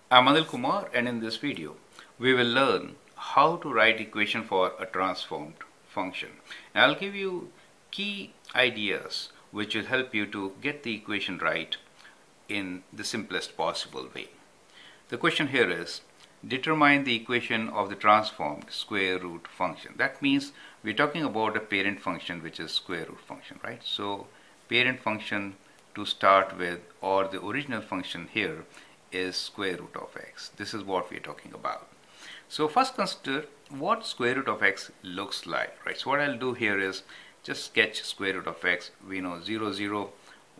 I'm Anil Kumar, and in this video we will learn how to write equation for a transformed function. And I'll give you key ideas which will help you to get the equation right in the simplest possible way. The question here is determine the equation of the transformed square root function. That means we're talking about a parent function which is square root function, right? So parent function to start with, or the original function here, is square root of x. This is what we're talking about. So first consider what square root of x looks like, right? So what I'll do here is just sketch square root of x. We know 0, 0,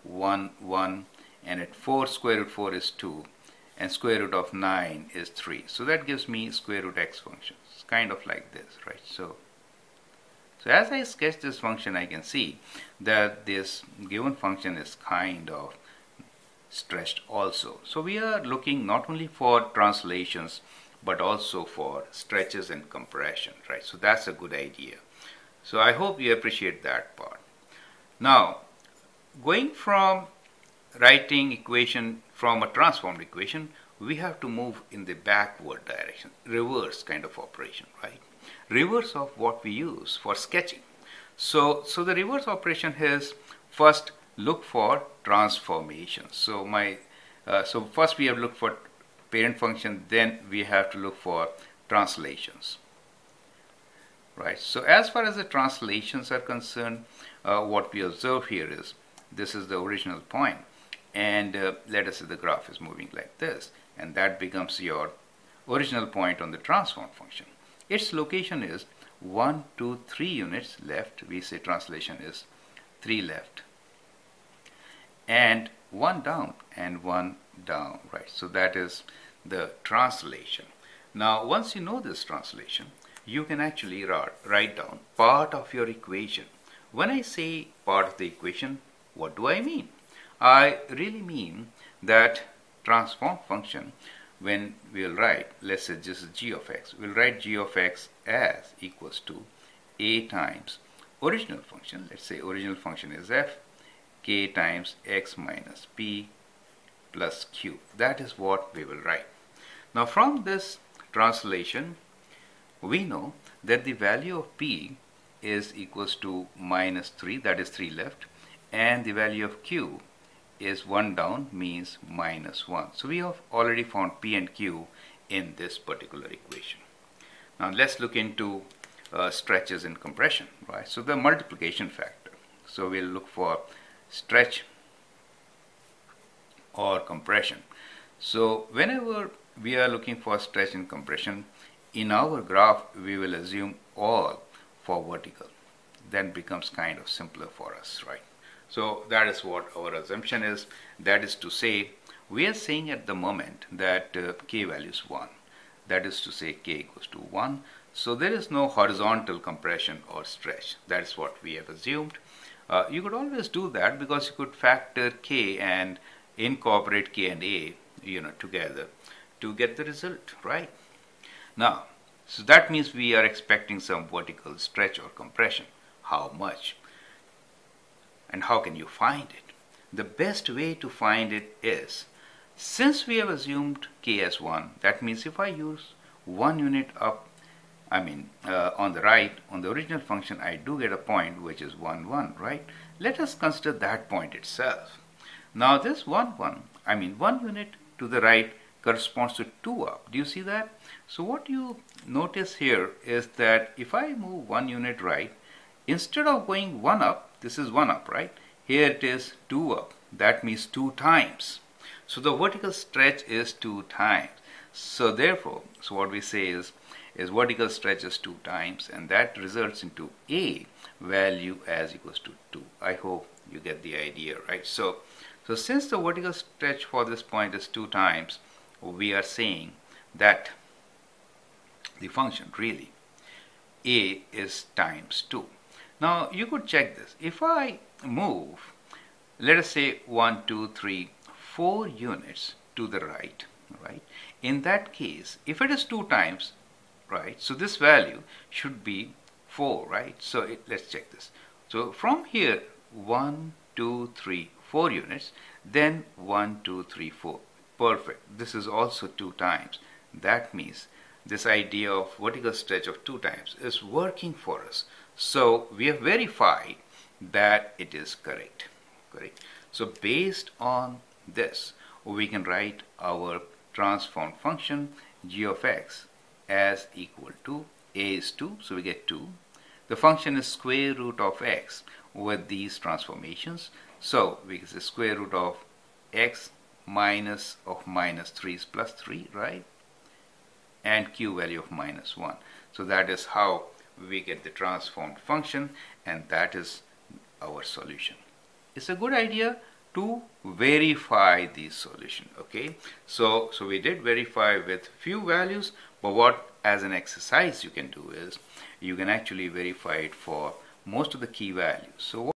1, 1, and at 4 square root 4 is 2, and square root of 9 is 3. So that gives me square root x function. It's kind of like this, right? So as I sketch this function, I can see that this given function is kind of stretched also. So we are looking not only for translations but also for stretches and compression, right? So that's a good idea. So I hope you appreciate that part. Now, going from writing equation from a transformed equation, we have to move in the backward direction, reverse kind of operation, right? Reverse of what we use for sketching. So the reverse operation is first look for transformations. So first we have to look for parent function, then we have to look for translations, right? So as far as the translations are concerned, what we observe here is this is the original point, and let us say the graph is moving like this, and that becomes your original point on the transform function. Its location is 1, 2, 3 units left. We say translation is 3 left, and 1 down and 1 down, right? So that is the translation. Now once you know this translation, you can actually write down part of your equation. When I say part of the equation, what do I mean? I really mean that transform function, when we'll write, let's say this is g of x, we'll write g of x as equals to a times original function. Let's say original function is f, k times x minus p plus q. That is what we will write. Now from this translation, we know that the value of p is equals to minus 3, that is 3 left, and the value of q is 1 down, means minus 1. So we have already found p and q in this particular equation. Now let's look into stretches and compression, right? So the multiplication factor. So we'll look for stretch or compression. So whenever we are looking for stretch and compression, in our graph we will assume all for vertical. Then becomes kind of simpler for us, right? So that is what our assumption is. That is to say, we are saying at the moment that k value is 1. That is to say k equals to 1. So there is no horizontal compression or stretch. That is what we have assumed. You could always do that because you could factor k and incorporate k and a together to get the result, right? Now, so that means we are expecting some vertical stretch or compression. How much? And how can you find it? The best way to find it is, since we have assumed k as 1, that means if I use 1 unit up, on the right, on the original function, I do get a point which is 1, 1, right? Let us consider that point itself. Now this 1, 1, 1 unit to the right corresponds to 2 up. Do you see that? So what you notice here is that if I move 1 unit right, instead of going 1 up, this is 1 up, right? Here it is 2 up. That means 2 times. So the vertical stretch is 2 times. So therefore, what we say is vertical stretch is 2 times, and that results into a value as equals to 2. I hope you get the idea, right? So since the vertical stretch for this point is 2 times, we are saying that the function really a is times 2. Now you could check this. If I move, let us say 1, 2, 3, 4 units to the right, in that case, if it is 2 times, right, so this value should be 4, right? So let's check this. So from here, 1, 2, 3, 4 units, then 1, 2, 3, 4. Perfect. This is also 2 times. That means this idea of vertical stretch of 2 times is working for us. So we have verified that it is correct. Correct. So based on this, we can write our transform function g of x as equal to a is 2, so we get 2. The function is square root of x with these transformations. So we get the square root of x minus of minus 3 is plus 3, right? And q value of minus 1. So that is how we get the transformed function, and that is our solution. It's a good idea to verify the solution. Okay, so we did verify with few values, but what as an exercise you can do is you can actually verify it for most of the key values. So